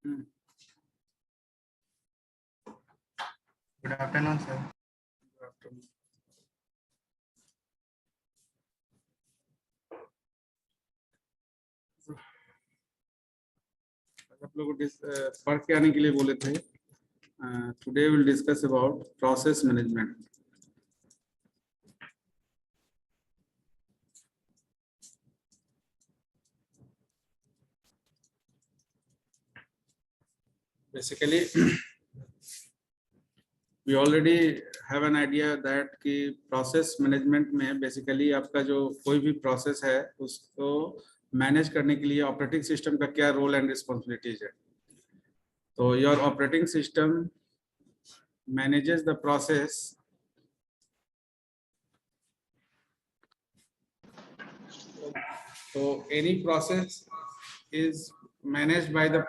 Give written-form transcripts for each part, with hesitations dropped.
Hmm. Good afternoon, sir. Good afternoon. आप लोग पढ़ के आने के लिए बोले थे. Today will discuss about process management. Basically, we already have an idea that कि प्रोसेस मैनेजमेंट में बेसिकली आपका जो कोई भी प्रोसेस है उसको मैनेज करने के लिए ऑपरेटिंग सिस्टम का क्या रोल एंड रिस्पॉन्सिबिलिटीज है. तो your operating system manages the process so any process is managed by the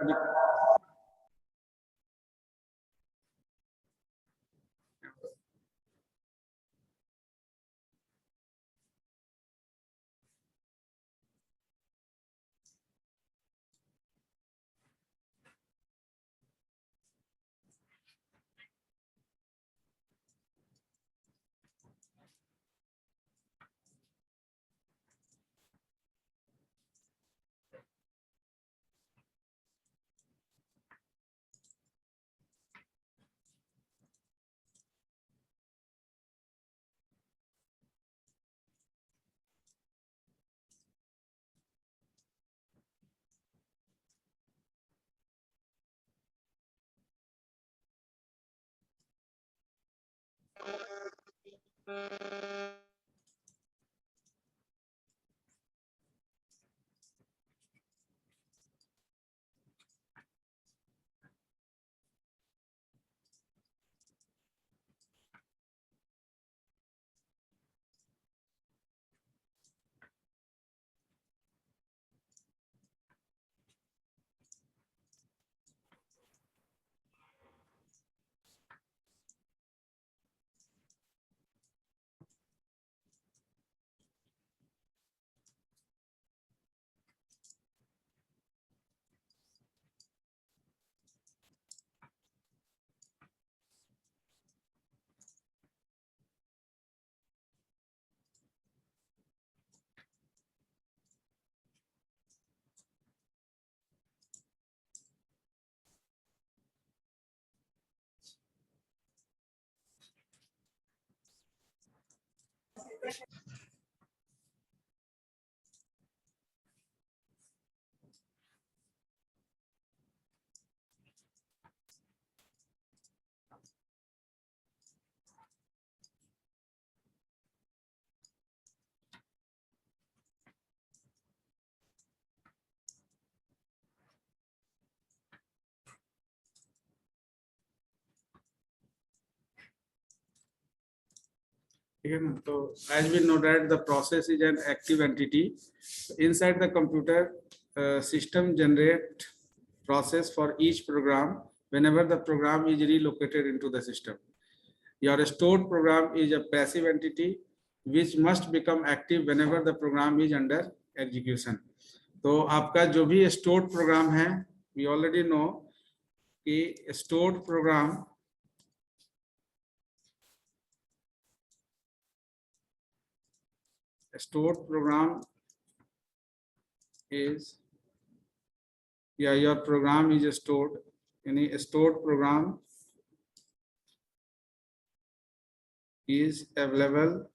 ठीक है ना. तो as we know that the process is an active entity inside the computer system generate process for each program whenever the program is relocated into the system. Your stored program is a passive entity which must become active whenever the program is under execution. तो आपका जो भी stored program है we already know कि stored program is your program is stored. Any stored program is available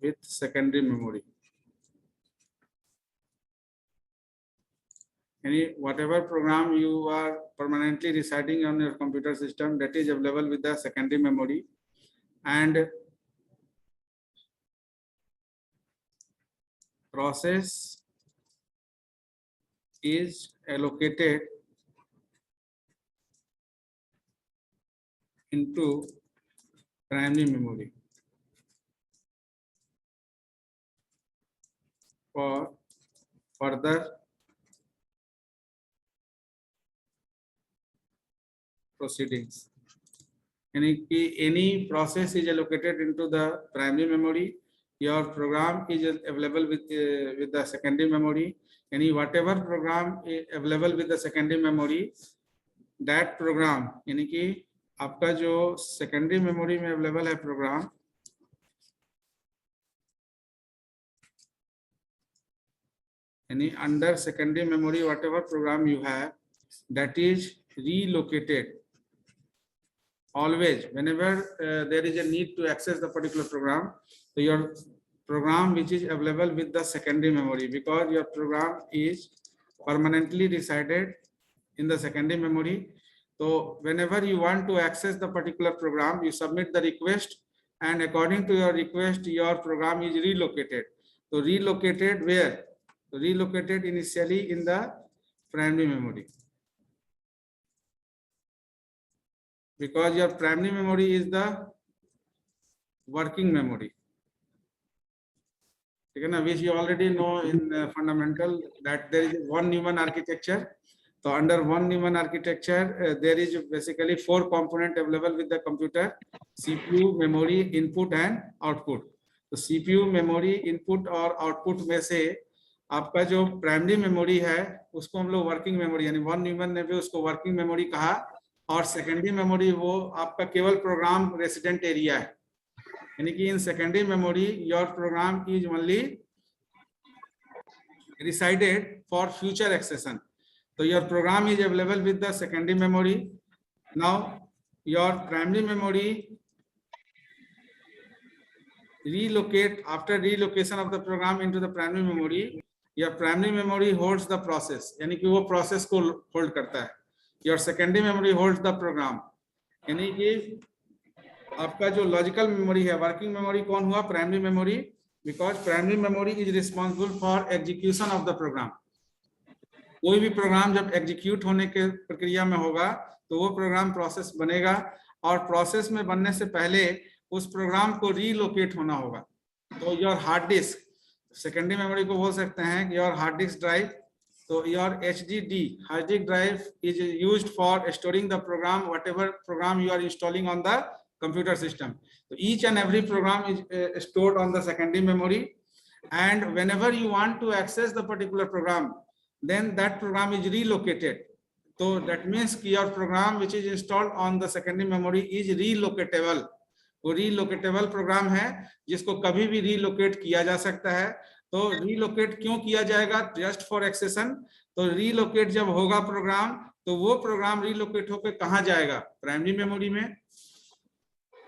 with secondary memory. Any whatever program you are permanently residing on your computer system, that is available with the secondary memory, and process is allocated into primary memory for further proceedings. Any process is allocated into the primary memory your program is available with the secondary memory. Any whatever program is available with the secondary memory, that program यानी कि आपका जो secondary memory में available है program, यानी under secondary memory whatever program you have, that is relocated always whenever there is a need to access the particular program. So your program which is available with the secondary memory, because your program is permanently resided in the secondary memory. So whenever you want to access the particular program, you submit the request, and according to your request, your program is relocated. So relocated where? So relocated initially in the primary memory, because your primary memory is the working memory. Which you already know in fundamental that there is one Neumann architecture. So under one Neumann architecture, there is basically 4 components available with the computer: CPU, memory, input and output. तो CPU, memory, input और output में से आपका जो primary memory है उसको हम लोग वर्किंग मेमोरी, यानी वन न्यूमन ने भी उसको वर्किंग मेमोरी कहा, और सेकेंडरी मेमोरी वो आपका केवल प्रोग्राम रेसिडेंट एरिया है, यानी कि in secondary memory your program is only resided for future accession. So your program is available with the secondary memory. Now your primary memory relocate, after relocation of the program into the primary memory, your primary memory holds the process, यानी कि वो process को hold करता है. Your secondary memory holds the program, यानी कि आपका जो लॉजिकल मेमोरी है, वर्किंग मेमोरी कौन हुआ? Primary memory, because primary memory is responsible for execution of the program. कोई भी प्रोग्राम जब एग्जीक्यूट होने के प्रक्रिया में होगा तो वो प्रोग्राम प्रोसेस बनेगा, और प्रोसेस में बनने से पहले उस प्रोग्राम को रीलोकेट होना होगा. तो your hard disk, secondary memory को बोल सकते हैं योर हार्ड डिस्क ड्राइव. तो your HDD hard disk drive is used for storing the program, whatever program you are installing on the computer system. So each and every program is stored on the secondary memory, and whenever you want to access the particular program, then that program is relocated. So that means your program which is installed on the secondary memory is relocatable. वो relocatable program है जिसको कभी भी relocate किया जा सकता है. तो relocate क्यों किया जाएगा? Just for accession. तो relocate जब होगा प्रोग्राम तो वो प्रोग्राम relocate होकर कहाँ जाएगा? प्राइमरी मेमोरी में.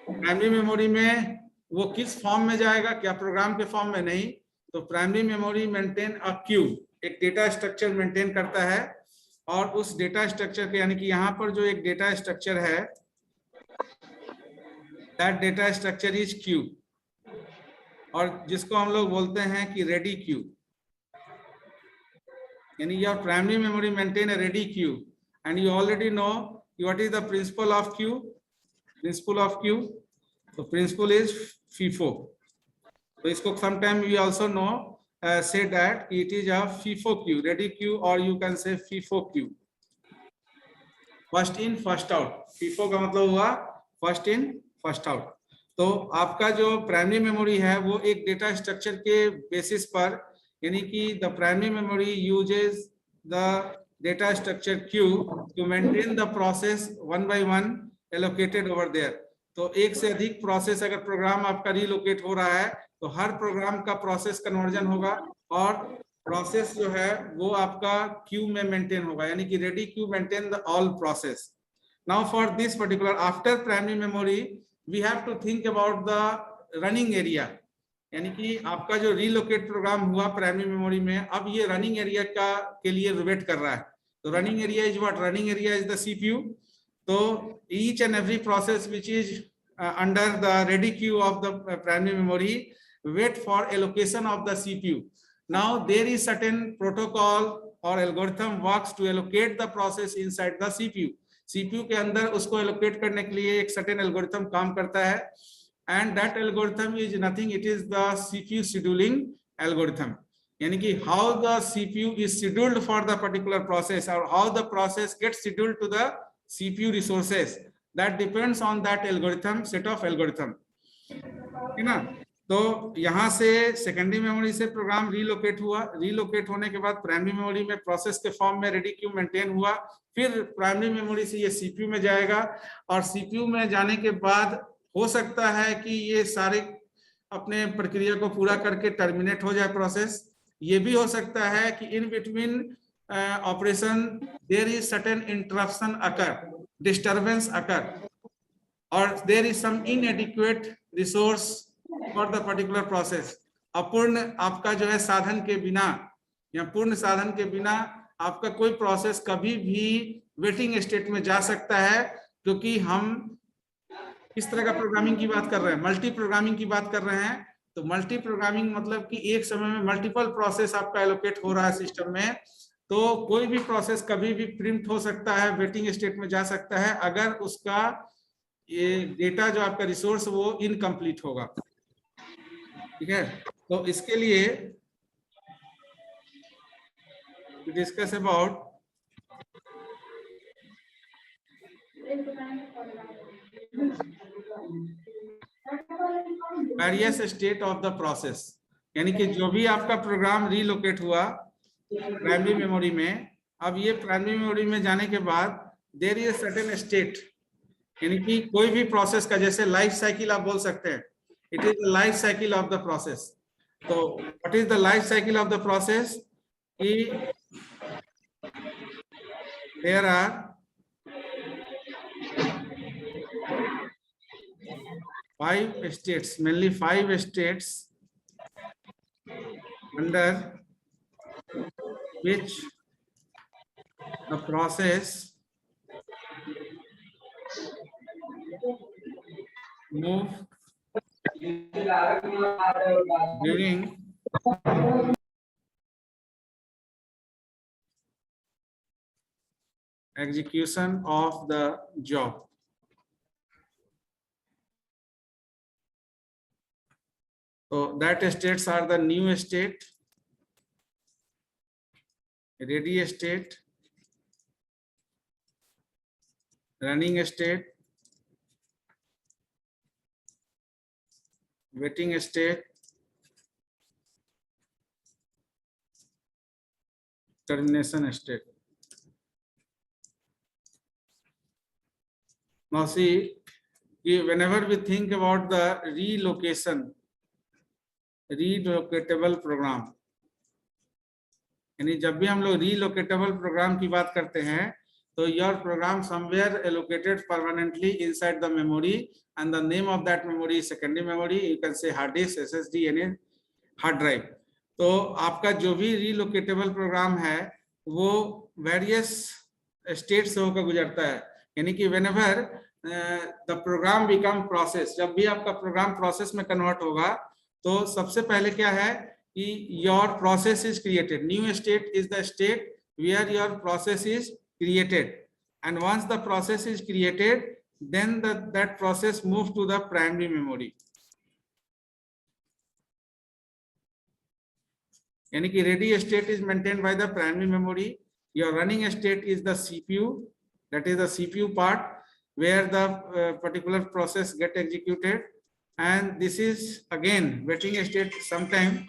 प्राइमरी मेमोरी में वो किस फॉर्म में जाएगा? क्या प्रोग्राम के फॉर्म में? नहीं. तो primary memory maintain a Q, एक डेटा स्ट्रक्चर मेंटेन करता है, और उस डेटा स्ट्रक्चर के, यानी कि यहाँ पर जो एक डेटा स्ट्रक्चर है, that data structure is Q, और जिसको हम लोग बोलते हैं कि रेडी क्यू. यानी your primary memory maintain a ready queue, and you already know what is the principle of Q. Principle of queue, so principle is FIFO. So इसको sometime we also know say that it is a FIFO queue, ready queue, or you can say FIFO queue. First in first out. FIFO का मतलब हुआ first in first out. तो आपका जो primary memory है वो एक डेटा स्ट्रक्चर के बेसिस पर, यानी कि the primary memory uses the data structure queue to maintain the process one by one allocated over there. तो एक से अधिक प्रोसेस अगर प्रोग्राम आपका रिलोकेट हो रहा है तो हर प्रोग्राम का प्रोसेस कन्वर्जन होगा, और प्रोसेस जो है वो आपका क्यू में मेंटेन होगा, यानी कि ready queue maintain the all process. Now for this particular after primary memory we have to think about the running area, यानी कि आपका जो रिलोकेट प्रोग्राम हुआ प्राइमरी मेमोरी में, अब ये रनिंग एरिया का के लिए वेट कर रहा है. तो running area is what? Running area is the CPU. So each and every process which is under the ready queue of the primary memory wait for allocation of the CPU. Now there is certain protocol or algorithm works to allocate the process inside the CPU. CPU के अंदर उसको allocate करने के लिए एक certain algorithm काम करता है, and that algorithm is nothing, it is the CPU scheduling algorithm. यानी कि how the CPU is scheduled for the particular process, or how the process gets scheduled to the CPU resources, that depends on that algorithm, set of algorithm, है ना. तो यहाँ से secondary memory से programme relocate हुआ, relocate होने के बाद प्राइमरी मेमोरी में प्रोसेस के फॉर्म में रेडी क्यू मेंटेन हुआ, फिर प्राइमरी मेमोरी से ये सीपीयू में जाएगा, और सीपीयू में जाने के बाद हो सकता है कि ये सारे अपने प्रक्रिया को पूरा करके टर्मिनेट हो जाए प्रोसेस। ये भी हो सकता है कि in between operation there is certain interruption occur, disturbance occur, और there is some inadequate resource for the particular process. अपूर्ण आपका जो है साधन के बिना या पूर्ण साधन के बिना आपका कोई प्रोसेस कभी भी वेटिंग स्टेट में जा सकता है, क्योंकि हम किस तरह का प्रोग्रामिंग की बात कर रहे हैं, मल्टी प्रोग्रामिंग की बात कर रहे हैं। तो मल्टी प्रोग्रामिंग मतलब कि एक समय में मल्टीपल प्रोसेस आपका एलोकेट हो रहा है सिस्टम में, तो कोई भी प्रोसेस कभी भी प्रिम्प्ट हो सकता है, वेटिंग स्टेट में जा सकता है, अगर उसका ये डेटा जो आपका रिसोर्स वो इनकम्प्लीट होगा। ठीक है, तो इसके लिए discuss about various state of the process, यानी कि जो भी आपका प्रोग्राम रीलोकेट हुआ प्राइमरी मेमोरी में, अब ये प्राइमरी मेमोरी में जाने के बाद देयर इज सर्टेन स्टेट, यानी कि कोई भी प्रोसेस का जैसे लाइफ साइकिल आप बोल सकते हैं, it is the life cycle of the process. तो what is the life cycle of the process? कि there are 5 states, mainly 5 states under which the process move during execution of the job. So that states are the new state, ready state, running state, waiting state, termination state. Now see, whenever we think about the relocatable program, यानी जब भी हम लोग relocatable programme की बात करते हैं, तो your program somewhere allocated permanently inside the memory, and the name of that memory is secondary memory, you can say hard disk, SSD, यानी हार्ड ड्राइव। तो आपका जो भी रीलोकेटेबल प्रोग्राम है वो वेरियस स्टेट से होकर गुजरता है, यानी कि whenever the program become process, जब भी आपका प्रोग्राम प्रोसेस में कन्वर्ट होगा, तो सबसे पहले क्या है कि your process is created. New state is the state where your process is created, and once the process is created, then that process moves to the primary memory. यानी कि ready state is maintained by the primary memory. Your running state is the CPU, that is the CPU part where the particular process get executed, and this is again waiting state. Sometime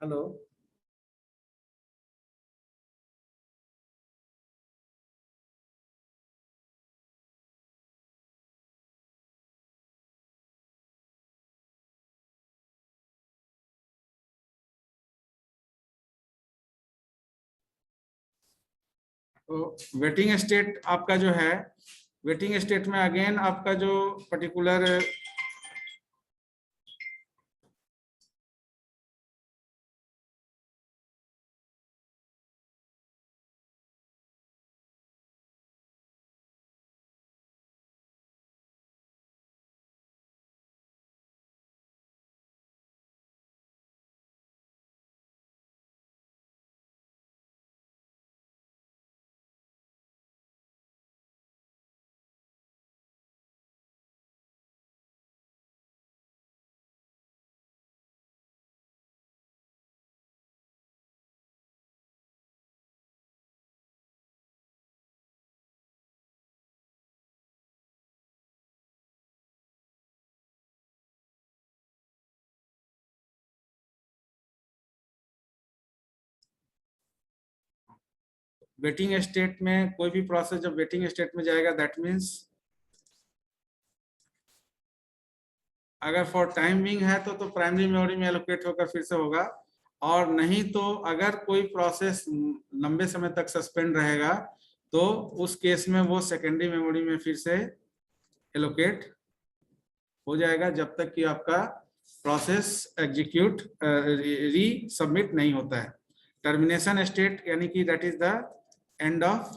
hello. तो waiting state आपका जो है, waiting state में again आपका जो particular waiting state में कोई भी प्रोसेस जब वेटिंग स्टेट में जाएगा, दैट मीन्स अगर फॉर टाइम बिंग है तो प्राइमरी मेमोरी में एलोकेट होकर फिर से होगा, और नहीं तो अगर कोई प्रोसेस लंबे समय तक सस्पेंड रहेगा तो उस केस में वो सेकेंडरी मेमोरी में फिर से एलोकेट हो जाएगा, जब तक कि आपका प्रोसेस एग्जीक्यूट री सबमिट नहीं होता है। टर्मिनेशन स्टेट यानी कि that is the end of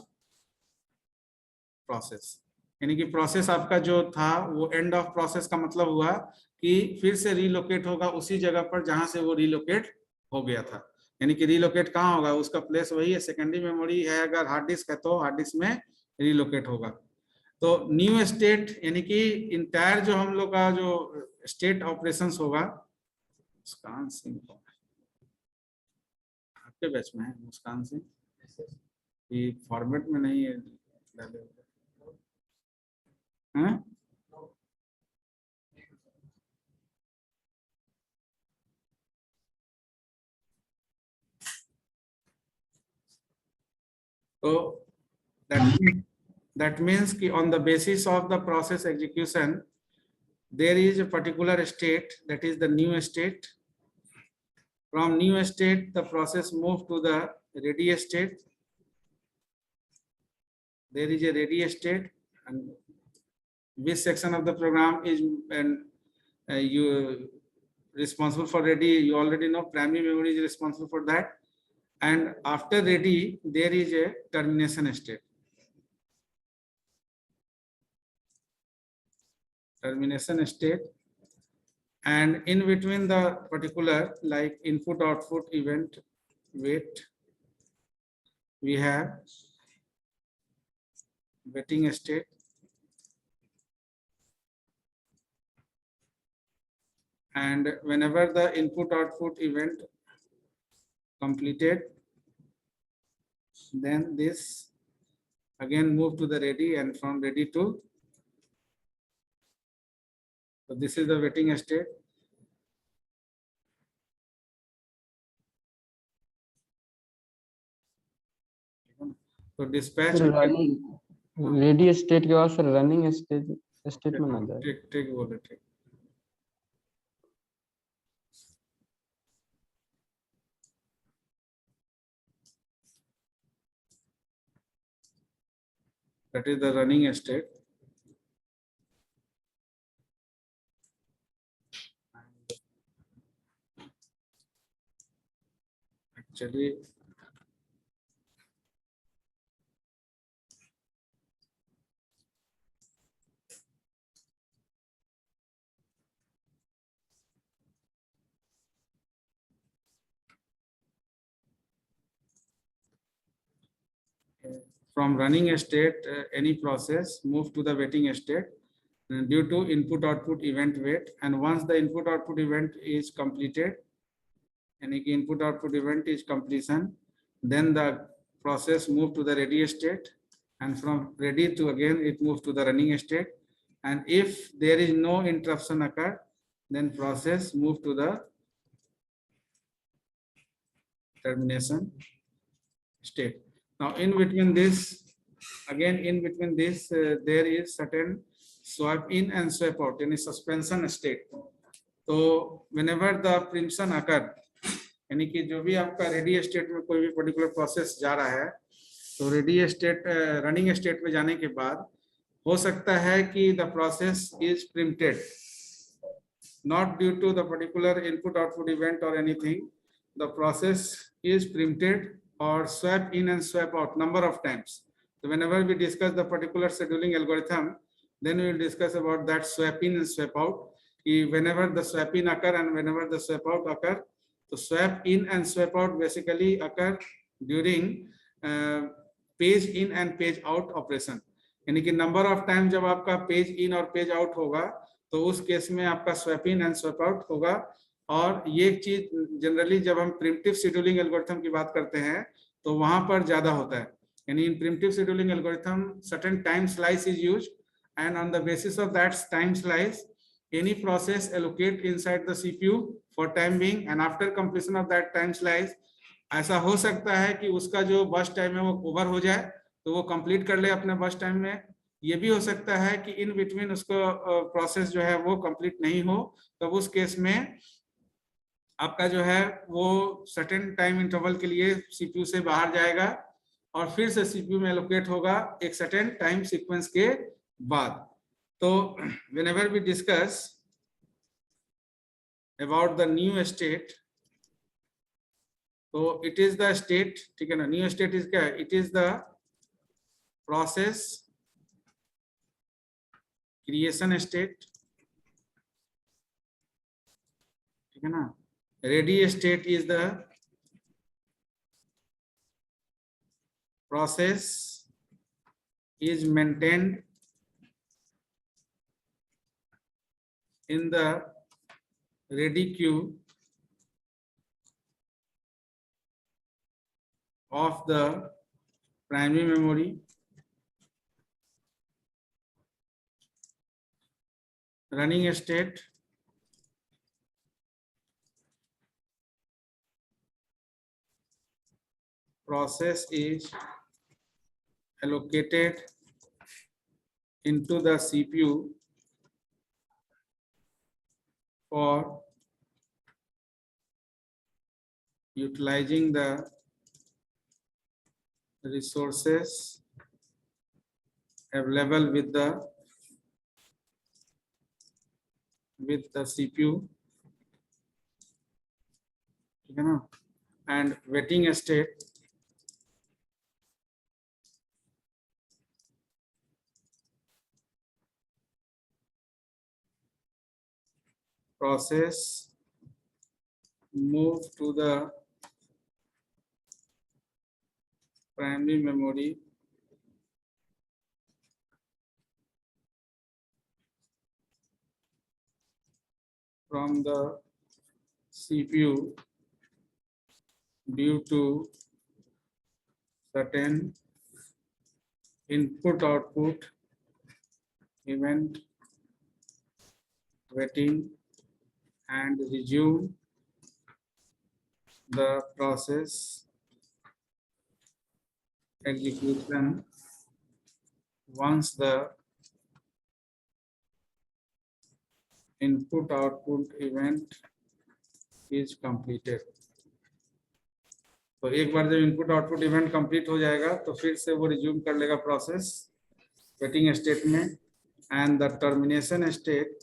process, यानी कि प्रोसेस आपका जो था वो एंड ऑफ प्रोसेस का मतलब हुआ कि फिर से रीलोकेट होगा उसी जगह पर जहां से वो रीलोकेट हो गया था। यानी कि रीलोकेट कहाँ होगा, उसका प्लेस वही है, सेकेंडरी मेमोरी है, अगर हार्ड डिस्क है तो हार्ड डिस्क में रीलोकेट होगा। तो न्यू स्टेट यानी कि इंटायर जो हम लोग का जो स्टेट ऑपरेशंस होगा, मुस्कान सिंह आपके बैच में है, मुस्कान सिंह ये फॉर्मेट में नहीं है, हाँ? So that means कि on the basis of the process execution, there is a particular state, that is the new state. From new state, the process move to the ready state. There is a ready state, and which section of the program is you responsible for ready? You already know primary memory is responsible for that. And after ready, there is a termination state. Termination state, and in between the particular like input output event wait, we have waiting state, and whenever the input output event completed, then this again move to the ready, and from ready to, so this is the waiting state. So dispatch ready state के बाद फिर running state में ना जाए। ठीक बोले, ठीक। That is the running state. Actually, from running state, any process move to the waiting state due to input output event wait, and once the input output event is completed, any input output event is completion, then the process move to the ready state, and from ready to again it moves to the running state, and if there is no interruption occur, then process move to the termination state. Now in between this, again in between this, there is certain swap in and swap out, यानी suspension state. तो whenever the preemption occur, यानी कि जो भी आपका ready state में कोई भी पर्टिकुलर प्रोसेस जा रहा है, तो रेडी स्टेट रनिंग स्टेट में जाने के बाद हो सकता है कि the process is preempted, not due to the particular input output event or anything, the process is preempted or swap in and swap out number of times. So whenever we discuss the particular scheduling algorithm, then we will discuss about that swap in and swap out. Whenever the swap in occur and whenever the swap out occur, so swap in and swap out basically occur during page in and page out operation. यानी कि number of time जब आपका page in और page out होगा तो उस case में आपका swap in and swap out होगा। और ये चीज जनरली जब हम प्रिमिटिव शेड्यूलिंग एल्गोरिथम की बात करते हैं तो वहां पर ज्यादा होता है। यानी in primitive scheduling algorithm certain time slice is used and on the basis of that time slice any process allocate inside the CPU for time being, and after completion of that time slice ऐसा हो सकता है कि उसका जो बस time है वो ओवर हो जाए, तो वो कंप्लीट कर ले अपने बस टाइम में। ये भी हो सकता है कि इन बिटवीन उसको प्रोसेस जो है वो कंप्लीट नहीं हो, तब उस केस में आपका जो है वो सर्टेन टाइम इंटरवल के लिए सीपीयू से बाहर जाएगा और फिर से सीपीयू में एलोकेट होगा एक सर्टेन टाइम सीक्वेंस के बाद। तो whenever we discuss about the new state, तो इट इज द स्टेट, ठीक है ना। न्यू स्टेट इज क्या है? It is the process creation state, ठीक है ना। Ready state is the process is maintained in the ready queue of the primary memory. Running state process is allocated into the CPU for utilizing the resources available with the CPU, ठीक है ना। And waiting state process move to the primary memory from the CPU due to certain input output event waiting and resume the process execution once the input output event is completed. तो एक बार जब input output event complete हो जाएगा तो फिर से वो resume कर लेगा प्रोसेस वेटिंग स्टेट में। And the termination state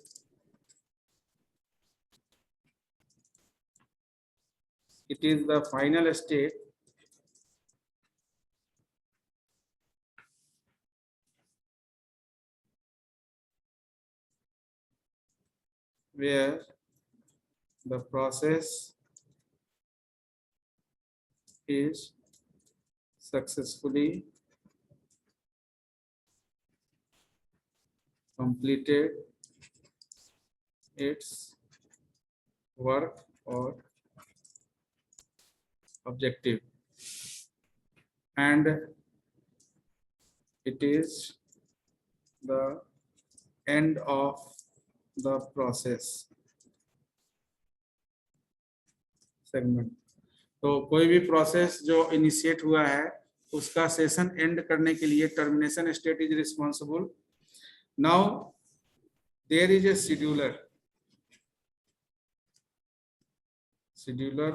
it is the final state where the process is successfully completed its work or objective, and it is the end of the process segment. तो कोई भी process जो initiate हुआ है उसका session and करने के लिए termination state is responsible. Now there is a scheduler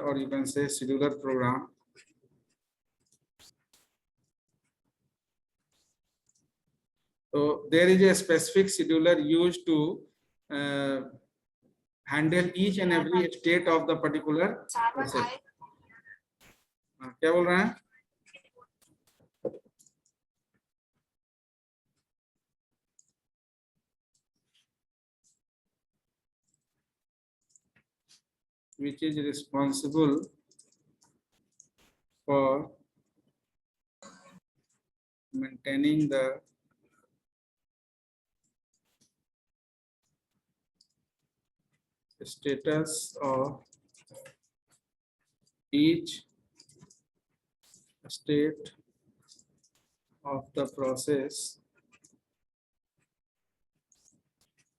or you can say scheduler program. So there is a specific scheduler used to handle each and every state of the particular process. क्या बोल रहे हैं? Which is responsible for maintaining the status of each state of the process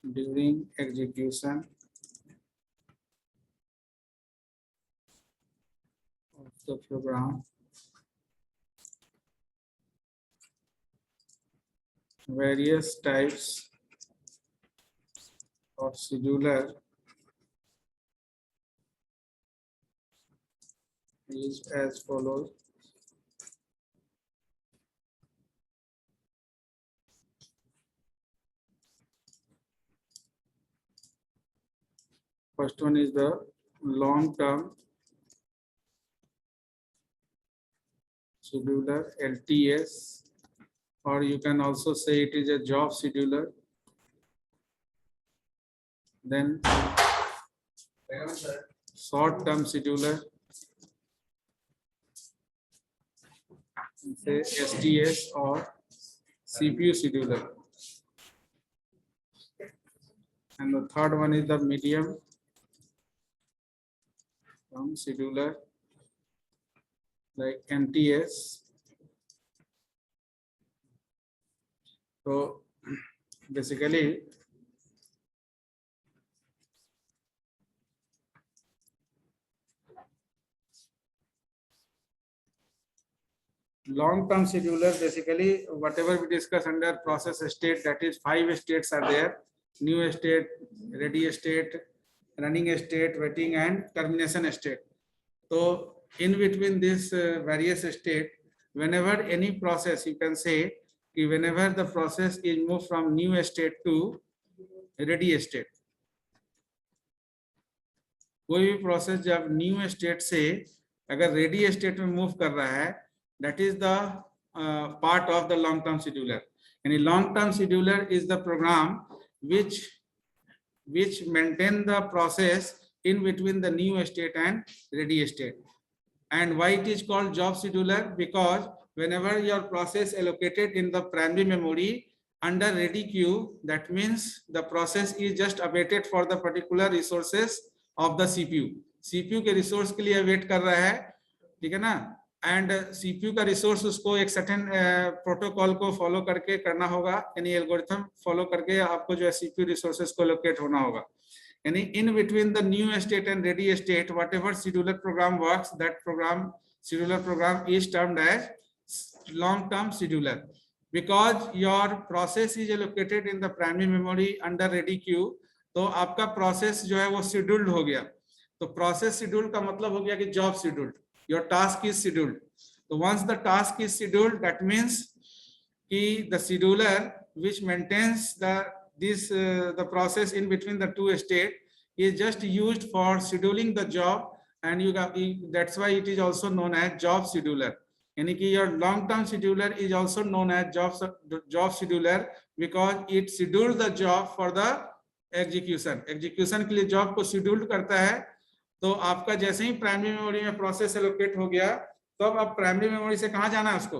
during execution of the program. Various types of scheduler is as follows. First one is the long-term scheduler, LTS, or you can also say it is a job scheduler. Then short-term scheduler, say STS or CPU scheduler. And the third one is the medium term scheduler like NTS. So basically long-term scheduler, basically whatever we discuss under process state, that is 5 states are there: new state, ready state, running state, waiting, and termination state. So in between this various state, whenever any process, you can say whenever the process is moved from new state to ready state, कोई भी process जब new state से अगर ready state में move कर रहा है, that is the part of the long term scheduler. And a long term scheduler is the program which maintain the process in between the new state and ready state. And why it is called job scheduler? Because whenever your process allocated in the primary memory under ready queue, that means the process is just awaited for the particular resources of the CPU. CPU के resource के लिए wait कर रहा है, ठीक है ना? And CPU का resource उसको एक certain protocol को follow करके करना होगा, यानी algorithm follow करके आपको जो है CPU resources को allocate होना होगा. यानी in between the new state and ready state, whatever scheduler program works, that scheduler program is termed as long-term scheduler. Because your process is allocated in the primary memory under ready queue, तो आपका process जो है वो scheduled हो गया. तो process scheduled का मतलब हो गया कि job scheduled. Your task is scheduled. So once the task is scheduled, that means कि the scheduler which maintains the process in between the two states is just used for scheduling the job, and that's why it is also known as job scheduler. यानी कि your long term scheduler is also known as job scheduler because it schedules the job for the execution के लिए job को scheduled करता है. तो आपका जैसे ही प्राइमरी मेमोरी में प्रोसेस एलोकेट हो गया, तो अब प्राइमरी मेमोरी से कहां जाना है उसको?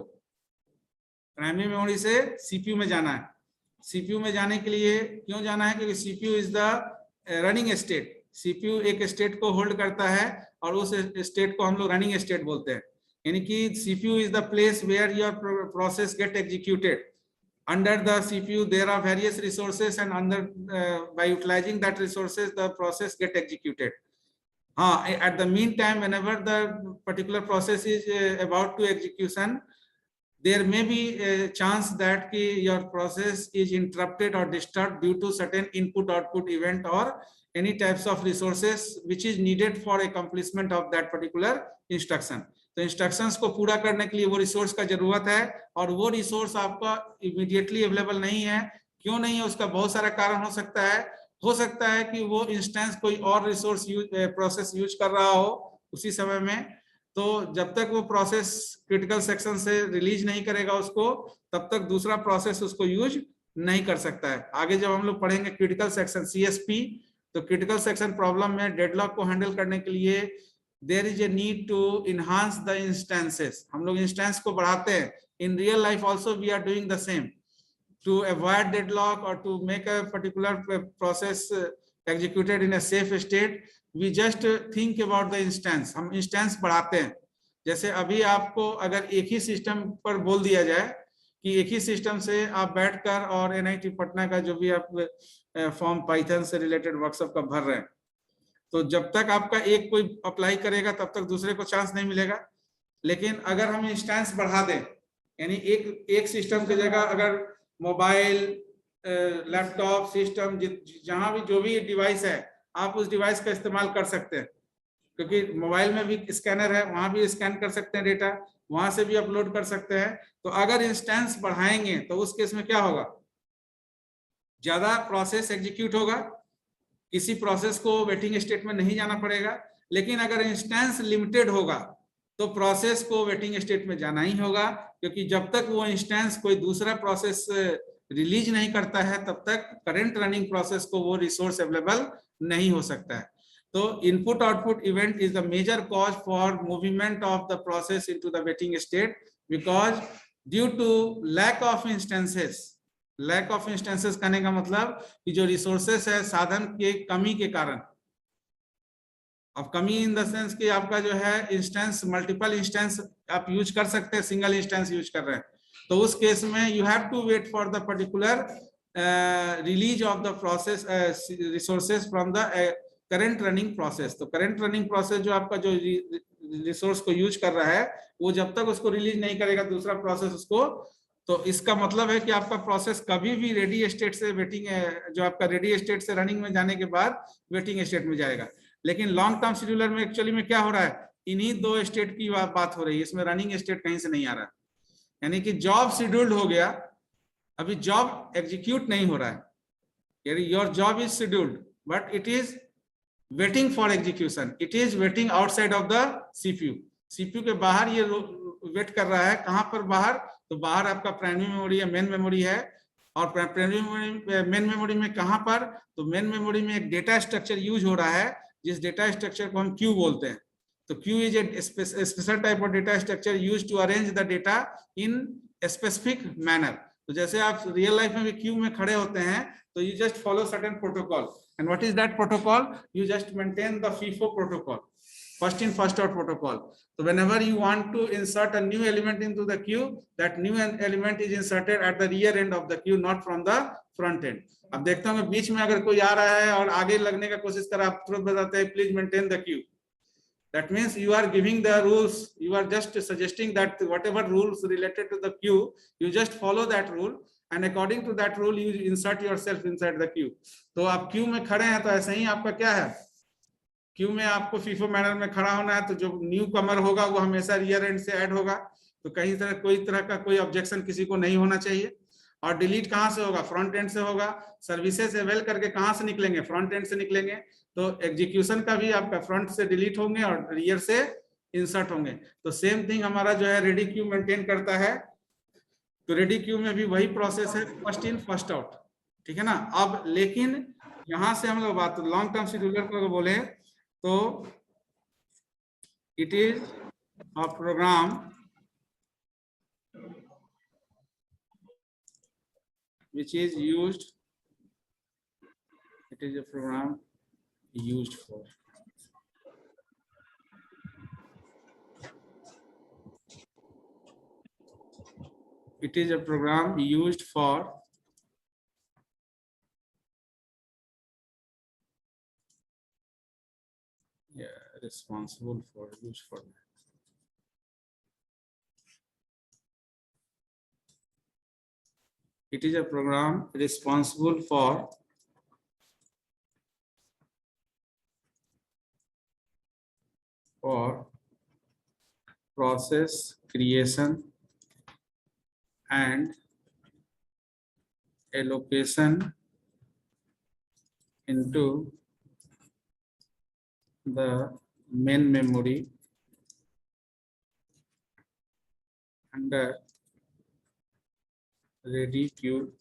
प्राइमरी मेमोरी से सीपीयू में जाना है. सीपीयू में जाने के लिए क्यों जाना है? क्योंकि CPU is the running state. CPU एक स्टेट को होल्ड करता है और उस स्टेट को हम लोग रनिंग स्टेट बोलते हैं. यानी कि CPU is the place where your process get executed. Under the CPU there are various resources, and by utilizing that resources the process get executed. At the meantime, whenever the particular process is about to execution, there may be a chance that your process is interrupted or disturbed due to certain input output event or any types of resources which is needed for accomplishment of that particular instruction. तो instructions को पूरा करने के लिए वो resource का जरूरत है, और वो रिसोर्स आपका इमीडिएटली अवेलेबल नहीं है. क्यों नहीं है? उसका बहुत सारा कारण हो सकता है. हो सकता है कि वो इंस्टेंस कोई और रिसोर्स प्रोसेस यूज कर रहा हो उसी समय में. तो जब तक वो प्रोसेस क्रिटिकल सेक्शन से रिलीज नहीं करेगा उसको, तब तक दूसरा प्रोसेस उसको यूज नहीं कर सकता है. आगे जब हम लोग पढ़ेंगे क्रिटिकल सेक्शन CSP, तो क्रिटिकल सेक्शन प्रॉब्लम में डेडलॉक को हैंडल करने के लिए there is a need to enhance the instances. हम लोग इंस्टेंस को बढ़ाते हैं. In real life also we are doing the same to avoid deadlock or to make a particular process executed in a safe state. We just think about the instance. हम instance बढ़ाते हैं. जैसे अभी आपको अगर एक ही सिस्टम पर बोल दिया जाए कि एक ही सिस्टम से आप बैठकर और NIT पटना का जो भी आप फॉर्म पाइथन से रिलेटेड वर्कशॉप का भर रहे हैं, तो जब तक आपका एक कोई अप्लाई करेगा तब तक दूसरे को चांस नहीं मिलेगा. लेकिन अगर हम इंस्टेंस बढ़ा दें, यानी एक सिस्टम की जगह अगर मोबाइल, लैपटॉप सिस्टम, जहां भी जो भी डिवाइस है, आप उस डिवाइस का इस्तेमाल कर सकते हैं, क्योंकि मोबाइल में भी स्कैनर है, वहां भी स्कैन कर सकते हैं डेटा, वहां से भी अपलोड कर सकते हैं। तो अगर इंस्टेंस बढ़ाएंगे तो उस केस में क्या होगा, ज्यादा प्रोसेस एग्जीक्यूट होगा, किसी प्रोसेस को वेटिंग स्टेट में नहीं जाना पड़ेगा। लेकिन अगर इंस्टेंस लिमिटेड होगा तो प्रोसेस को वेटिंग स्टेट में जाना ही होगा, क्योंकि जब तक वो इंस्टेंस कोई दूसरा प्रोसेस रिलीज नहीं करता है तब तक करंट रनिंग प्रोसेस को वो रिसोर्स अवेलेबल नहीं हो सकता है। तो input output event is the major cause for movement of the process into the waiting state, because due to lack of instances. Lack of instances कहने का मतलब कि जो रिसोर्सेस है साधन के कमी के कारण, अब कमी इन द सेंस कि आपका जो है इंस्टेंस, मल्टीपल इंस्टेंस आप यूज कर सकते हैं, सिंगल इंस्टेंस यूज कर रहे हैं, तो उस केस में you have to wait for the particular release of the process resources from the current running process. तो करंट रनिंग प्रोसेस जो आपका जो रिसोर्स को यूज कर रहा है, वो जब तक उसको रिलीज नहीं करेगा दूसरा प्रोसेस उसको, तो इसका मतलब है कि आपका प्रोसेस कभी भी रेडी स्टेट से वेटिंग, जो आपका रेडी स्टेट से रनिंग में जाने के बाद वेटिंग स्टेट में जाएगा। लेकिन लॉन्ग टर्म शेड्यूलर में एक्चुअली में क्या हो रहा है, इन्हीं दो स्टेट की बात हो रही है, इसमें रनिंग स्टेट कहीं से नहीं आ रहा है। यानी कि जॉब शेड्यूल्ड हो गया, अभी जॉब एग्जीक्यूट नहीं हो रहा है, यानी your job is scheduled but it is waiting for execution, it is waiting outside of the CPU. CPU के बाहर ये वेट कर रहा है, कहां पर बाहर, तो बाहर आपका प्राइमरी मेमोरी है, मेन मेमोरी है, और प्राइमरी मेन मेमोरी में कहां पर, तो मेन मेमोरी में एक डेटा स्ट्रक्चर यूज हो रहा है, जिस डेटा स्ट्रक्चर को हम क्यू बोलते हैं। तो queue is a special type of data structure use to arrange the data in specific manner. तो जैसे आप रियल लाइफ में भी क्यू में खड़े होते हैं, तो you just follow certain protocol, and what is that protocol, you just maintain the FIFO protocol, first in first out protocol. So whenever you want to insert a new element into the queue, that new element is inserted at the rear end of the queue, not from the front end. अब देखता हूँ बीच में अगर कोई आ रहा है और आगे लगने का कोशिश कर, आप तुरंत बताते हैं please maintain the Q. That means you are giving the rules, you are just suggesting that whatever rules related to the queue, you just follow that rule, and according to that rule you insert yourself inside the queue. तो आप Q में खड़े हैं तो ऐसे ही आपका क्या है, क्यू में आपको फीफो मैनर में खड़ा होना है, तो जो न्यू कमर होगा वो हमेशा रियर एंड से ऐड होगा, तो कहीं तरह कोई तरह का कोई ऑब्जेक्शन किसी को नहीं होना चाहिए। और डिलीट कहां से होगा, फ्रंट एंड से होगा। सर्विसेज अवेल करके कहां से निकलेंगे, फ्रंट एंड से निकलेंगे, तो एग्जीक्यूशन का भी आपका फ्रंट से डिलीट होंगे और रियर से इंसर्ट होंगे। तो सेम थिंग हमारा जो है रेडी क्यू मेंटेन करता है, तो रेडी क्यू में भी वही प्रोसेस है, फर्स्ट इन फर्स्ट आउट, ठीक है ना। अब लेकिन यहां से हम लोग बात लॉन्ग टर्म शेड्यूलर को बोले तो it is a program which is used, it is a program used for it is a program used for responsible for use for it is a program responsible for process creation and allocation into the main memory under ready queue.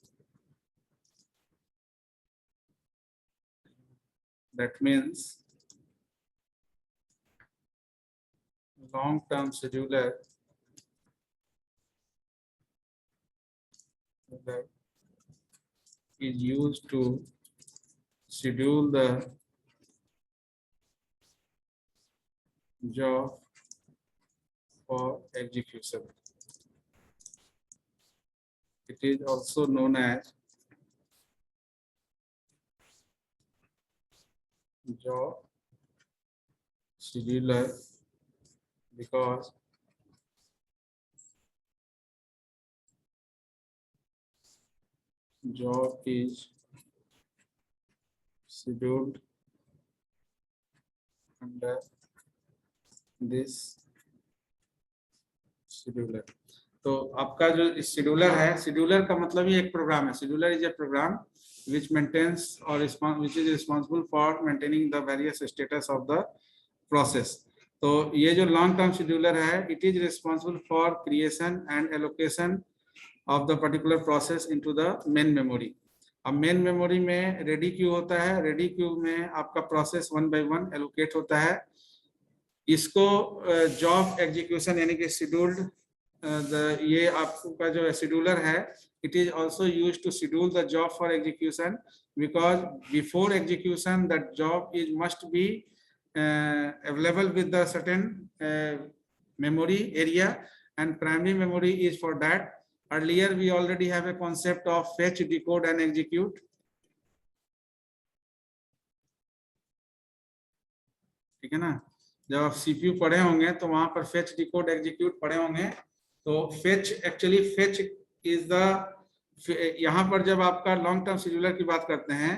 That means long-term scheduler that is used to schedule the job for execution. It is also known as job scheduler because job is scheduled under this scheduler. तो आपका जो scheduler है, scheduler का मतलब ही एक program है. Scheduler is a program which maintains or which is responsible for maintaining the various status of the process. तो ये जो लॉन्ग टर्म शेड्यूलर है, it is responsible for creation and allocation of the particular process into the main memory. अब main memory में ready queue होता है. Ready queue में आपका प्रोसेस 1 by 1 एलोकेट होता है. इसको जॉब एग्जीक्यूशन यानी कि शेड्यूल्ड, ये आपका जो शेड्यूलर है, it is also used to schedule the job for execution, because before execution that job is must be available with the certain memory area, and primary memory is for that. Earlier we already have a concept of fetch, decode and execute. ठीक है ना. जब आप CPU पढ़े होंगे तो वहां पर फेच, डिकोड, एग्जीक्यूट पढ़े होंगे. तो fetch, actually fetch is the, यहाँ पर जब आपका लॉन्ग टर्म शेड्यूलर की बात करते हैं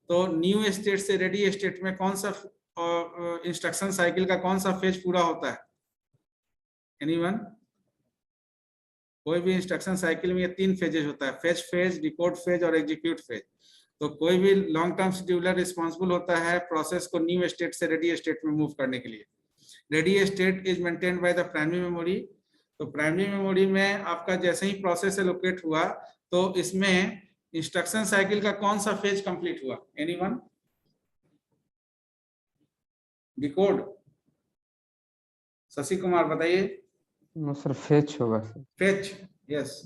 तो न्यू स्टेट से रेडी स्टेट में कौन सा इंस्ट्रक्शन साइकिल का कौन सा फेज पूरा होता है? एनीवन? कोई भी इंस्ट्रक्शन साइकिल में ये 3 फेजेस होता है, फेच फेज, डिकोड फेज और एग्जीक्यूट फेज. तो कोई भी लॉन्ग टर्म शेड्यूलर रिस्पॉन्सिबल होता है प्रोसेस को न्यू स्टेट से रेडी स्टेट में मूव करने के लिए. Ready state is maintained by the primary memory. तो प्राइमरी मेमोरी में आपका जैसे ही प्रोसेस एलोकेट हुआ तो इसमें इंस्ट्रक्शन साइकिल का कौन सा फेज कंप्लीट हुआ? एनीवन? डिकोड? शशि कुमार बताइए. सर फेच होगा sir. Fetch, yes,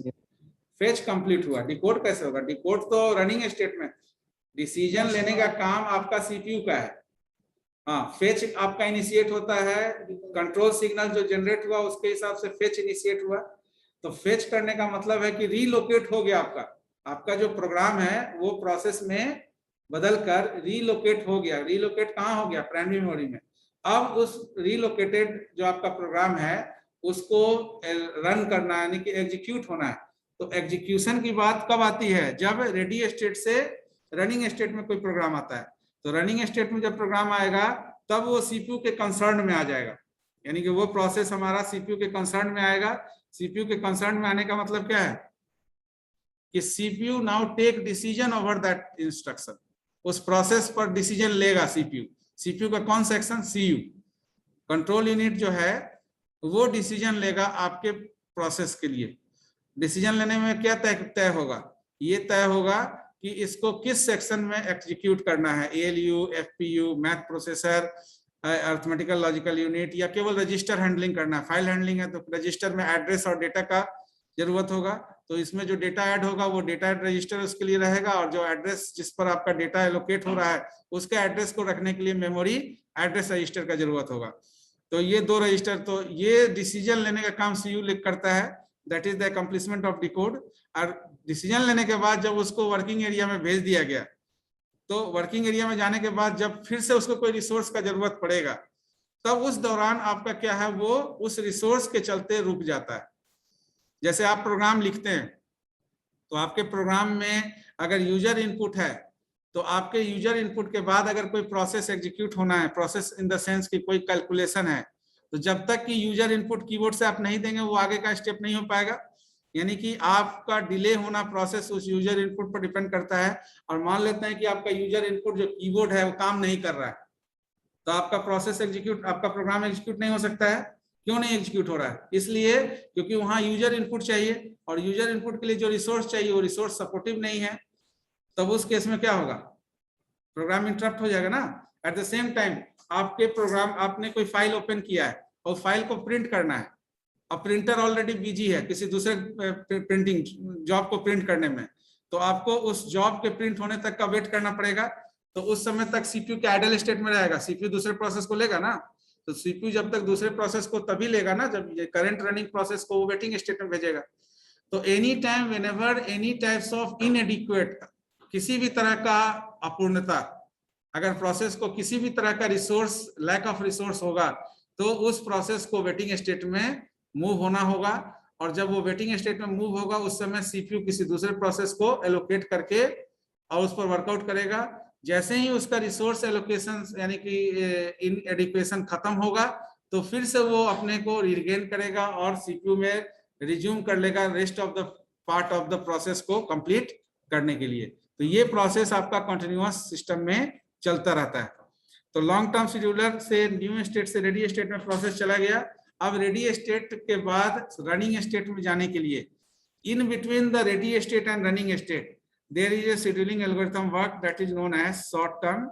fetch complete हुआ. डिकोड कैसे होगा? डिकोड तो रनिंग स्टेट में, डिसीजन लेने का काम आपका सीपीयू का है. हाँ, फेच आपका इनिशिएट होता है, कंट्रोल सिग्नल जो जनरेट हुआ उसके हिसाब से फेच इनिशिएट हुआ. तो फेच करने का मतलब है कि रीलोकेट हो गया आपका जो प्रोग्राम है वो प्रोसेस में बदलकर रीलोकेट हो गया. रीलोकेट कहाँ हो गया? प्राइमरी मेमोरी में. अब उस रीलोकेटेड जो आपका प्रोग्राम है उसको रन करना है, यानी कि एग्जीक्यूट होना है. तो एग्जीक्यूशन की बात कब आती है? जब रेडी स्टेट से रनिंग स्टेट में कोई प्रोग्राम आता है. तो रनिंग स्टेट में जब प्रोग्राम आएगा तब वो सीपीयू के कंसर्न में आ जाएगा, यानी कि वो प्रोसेस हमारा सीपीयू के कंसर्न में आएगा. सीपीयू के कंसर्न में आने का मतलब क्या है? कि CPU now take decision over that instruction. उस प्रोसेस पर डिसीजन लेगा सीपीयू. सीपीयू का कौन सेक्शन? सीयू, कंट्रोल यूनिट जो है वो डिसीजन लेगा आपके प्रोसेस के लिए. डिसीजन लेने में क्या तय होगा? ये तय होगा कि इसको किस सेक्शन में एग्जीक्यूट करना है. ALU, FPU, math processor, arithmetical logical unit, या केवल रजिस्टर हैंडलिंग करना है. फाइल हैंडलिंग है तो रजिस्टर में एड्रेस और डेटा का जरूरत होगा. तो इसमें जो डेटा ऐड होगा वो डेटा रजिस्टर उसके लिए रहेगा, और जो एड्रेस जिस पर आपका डेटा एलोकेट हो रहा है उसके एड्रेस को रखने के लिए मेमोरी एड्रेस रजिस्टर का जरूरत होगा. तो ये 2 रजिस्टर, तो ये डिसीजन लेने का काम सीयू करता है. That is the accomplishment of decode. और डिसीजन लेने के बाद जब उसको वर्किंग एरिया में भेज दिया गया तो वर्किंग एरिया में जाने के बाद जब फिर से उसको कोई रिसोर्स का जरूरत पड़ेगा तब उस दौरान आपका क्या है, वो उस रिसोर्स के चलते रुक जाता है. जैसे आप प्रोग्राम लिखते हैं तो आपके प्रोग्राम में अगर यूजर इनपुट है तो आपके यूजर इनपुट के बाद अगर कोई प्रोसेस एग्जीक्यूट होना है, प्रोसेस इन द सेंस कि कोई कैलकुलेशन है, तो जब तक कि यूजर इनपुट कीबोर्ड से आप नहीं देंगे वो आगे का स्टेप नहीं हो पाएगा. यानी कि आपका डिले होना प्रोसेस उस यूजर इनपुट पर डिपेंड करता है. और मान लेते हैं कि आपका यूजर इनपुट जो कीबोर्ड है वो काम नहीं कर रहा है, तो आपका प्रोसेस एग्जीक्यूट, आपका प्रोग्राम एग्जीक्यूट नहीं हो सकता है. क्यों नहीं एग्जीक्यूट हो रहा है? इसलिए क्योंकि वहां यूजर इनपुट चाहिए, और यूजर इनपुट के लिए जो रिसोर्स चाहिए वो रिसोर्स सपोर्टिव नहीं है. तब उस केस में क्या होगा? प्रोग्राम इंटरप्ट हो जाएगा ना. एट द सेम टाइम आपके प्रोग्राम, आपने कोई फाइल ओपन किया है और फाइल को प्रिंट करना है, और प्रिंटर ऑलरेडी बिजी है किसी दूसरे प्रिंटिंग जॉब को प्रिंट करने में, तो आपको उस जॉब के प्रिंट होने तक का वेट करना पड़ेगा. तो उस समय तक सीपीयू के आइडल स्टेट में रहेगा. सीपीयू दूसरे प्रोसेस को लेगा ना. तो सीपीयू जब तक दूसरे प्रोसेस को तभी लेगा ना जब ये करंट रनिंग प्रोसेस को वो वेटिंग स्टेट में भेजेगा. तो any time whenever any types of इनएडिक्वेट, किसी भी तरह का अपूर्णता, अगर प्रोसेस को किसी भी तरह का रिसोर्स, लैक ऑफ रिसोर्स होगा तो उस प्रोसेस को वेटिंग स्टेट में मूव होना होगा. और जब वो वेटिंग स्टेट में मूव होगा उस समय सीपीयू किसी दूसरे प्रोसेस को एलोकेट करके और उस पर वर्कआउट करेगा। जैसे ही उसका रिसोर्स एलोकेशन यानी कि इन एडिक्वेशन खत्म होगा तो फिर से वो अपने को रिगेन करेगा और सीपीयू में रिज्यूम कर लेगा rest of the part of the process को कंप्लीट करने के लिए। तो ये प्रोसेस आपका कंटिन्यूअस सिस्टम में चलता रहता है। तो लॉन्ग टर्म शेड्यूलर से न्यू स्टेट से रेडी स्टेट में प्रोसेस चला गया। अब रेडी स्टेट के बाद रनिंग स्टेट में जाने के लिए इन between the ready state and running state there is a scheduling algorithm work that is known as short term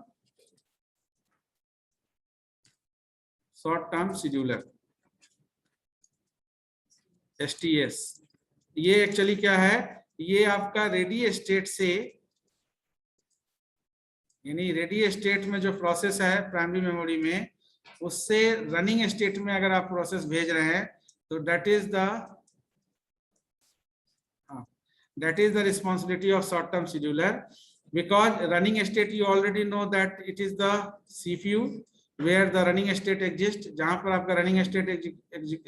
scheduler, STS। ये एक्चुअली क्या है, ये आपका रेडी स्टेट से यानी रेडी स्टेट में जो प्रोसेस है प्राइमरी मेमोरी में उससे रनिंग स्टेट में अगर आप प्रोसेस भेज रहे हैं तो that is the responsibility of short term scheduler, because running state you already know that it is the CPU where the running state exists। जहां पर आपका रनिंग स्टेट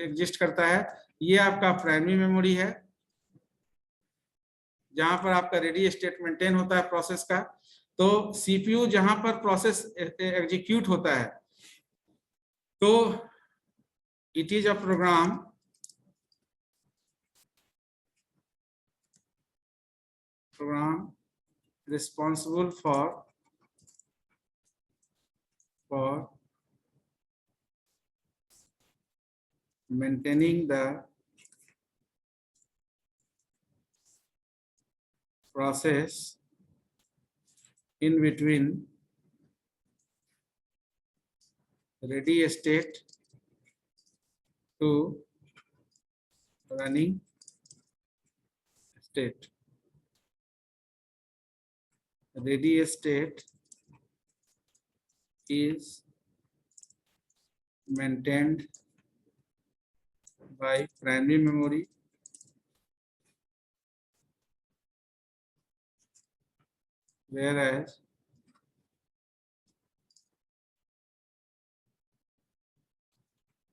एग्जिस्ट करता है ये आपका प्राइमरी मेमोरी है जहां पर आपका रेडी स्टेट मेंटेन होता है प्रोसेस का। तो CPU जहां पर प्रोसेस एग्जीक्यूट होता है तो it is a program responsible for maintaining the process in between ready state to running state। Ready state is maintained by primary memory whereas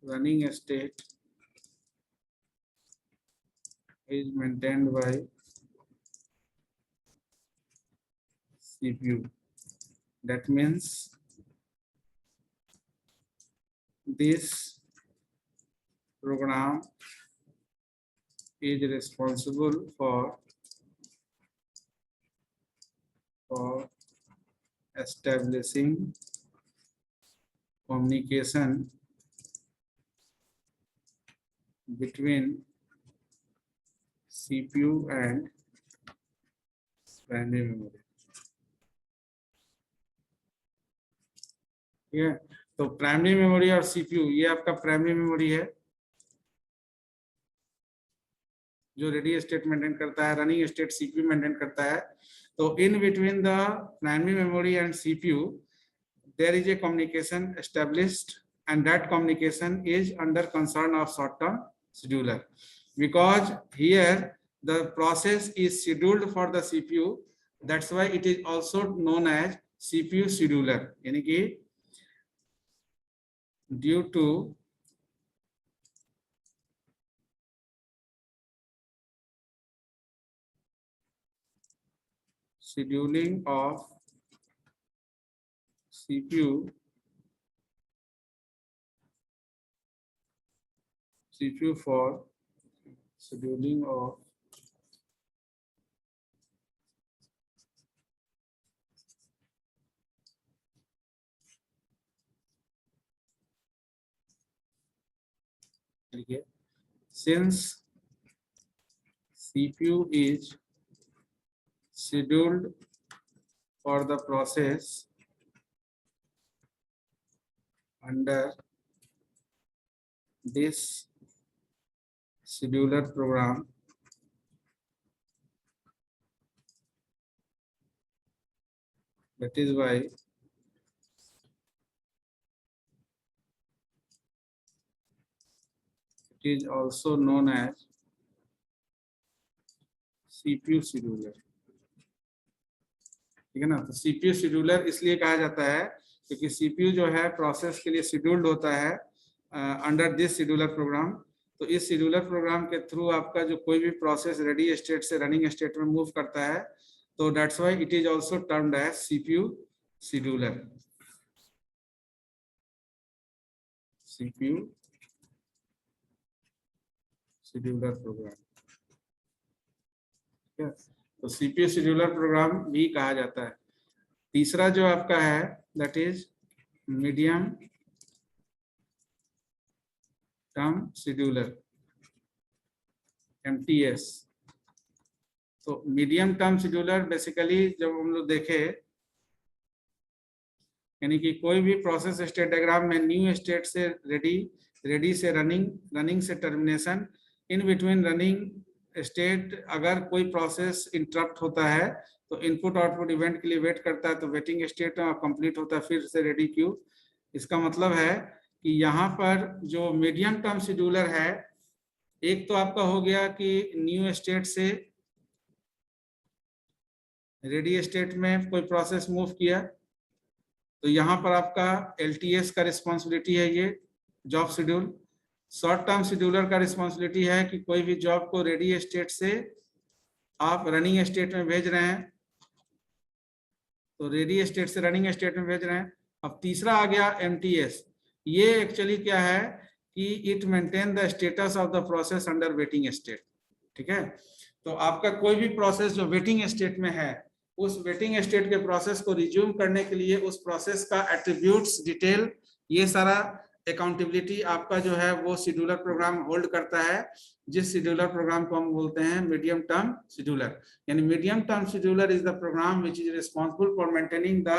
running state is maintained by CPU। That means this program is responsible for establishing communication between CPU and primary memory। ठीक है, तो primary memory और CPU ये आपका primary memory है जो ready state maintain करता है, रनिंग स्टेट सीपीयू मेंटेन करता है। तो in between the primary memory and CPU there is a communication established and that communication is under concern of short term scheduler because here the process is scheduled for the CPU, that's why it is also known as CPU scheduler. यानी कि due to scheduling of CPU for scheduling of since CPU is scheduled for the process under this scheduler program, that is why it is also known as CPU scheduler। ठीक है ना, तो CPU scheduler इसलिए कहा जाता है क्योंकि CPU जो है प्रोसेस के लिए शेड्यूल्ड होता है अंडर दिस शेड्यूलर प्रोग्राम तो इस शेड्यूलर प्रोग्राम के थ्रू आपका जो कोई भी प्रोसेस रेडी स्टेट से रनिंग स्टेट में मूव करता है, तो that's why it is also termed as CPU scheduler. CPU scheduler program, तो सीपीयू शेड्यूलर प्रोग्राम भी कहा जाता है। तीसरा जो आपका है that is medium term scheduler, MTS। तो मीडियम टर्म शेड्यूलर बेसिकली जब हम लोग देखे, यानी कि कोई भी प्रोसेस स्टेट डायग्राम में न्यू स्टेट से रेडी, रेडी से रनिंग, रनिंग से termination, in between running state अगर कोई प्रोसेस इंटरप्ट होता है तो इनपुट आउटपुट इवेंट के लिए वेट करता है, तो वेटिंग स्टेट कंप्लीट होता है, फिर से रेडी क्यू। इसका मतलब है कि यहाँ पर जो मीडियम टर्म शेड्यूलर है, एक तो आपका हो गया कि न्यू स्टेट से रेडी स्टेट में कोई प्रोसेस मूव किया, तो यहाँ पर आपका LTS का रिस्पॉन्सिबिलिटी है ये job schedule. Short term scheduler का रिस्पॉन्सिबिलिटी है कि कोई भी जॉब को रेडी स्टेट से आप रनिंग स्टेट में भेज रहे हैं, तो रेडी स्टेट से रनिंग स्टेट में भेज रहे हैं। अब तीसरा आ गया MTS। ये एक्चुअली क्या है कि it maintain the status of the process under waiting state. ठीक है, तो आपका कोई भी प्रोसेस जो वेटिंग स्टेट में है, उस वेटिंग स्टेट के प्रोसेस को रिज्यूम करने के लिए उस प्रोसेस का एट्रीब्यूट्स डिटेल, ये सारा अकाउंटेबिलिटी आपका जो है वो शेड्यूलर प्रोग्राम होल्ड करता है, जिस शेड्यूलर प्रोग्राम को हम बोलते हैं मीडियम टर्म शेड्यूलर। यानी medium term scheduler is the program which is responsible for maintaining the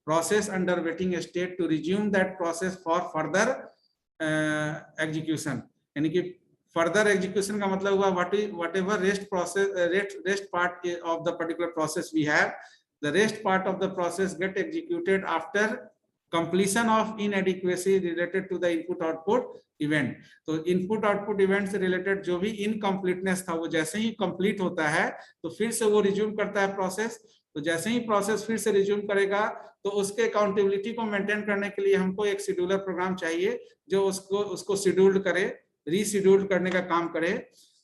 process under waiting state to resume that process for further execution. यानी कि फर्दर एग्जीक्यूशन का मतलब हुआ whatever rest part of the particular process we have, the rest part of the process get executed after completion of inadequacy related to the input output event। तो input output event से related जो भी incompleteness था, वो जैसे ही complete होता है तो फिर से वो resume करता है प्रोसेस। तो जैसे ही प्रोसेस फिर से रिज्यूम करेगा, तो उसके अकाउंटेबिलिटी को मेंटेन करने के लिए हमको एक शेड्यूलर प्रोग्राम चाहिए जो उसको शेड्यूल्ड करे, रीशेड्यूल्ड करने का काम करे।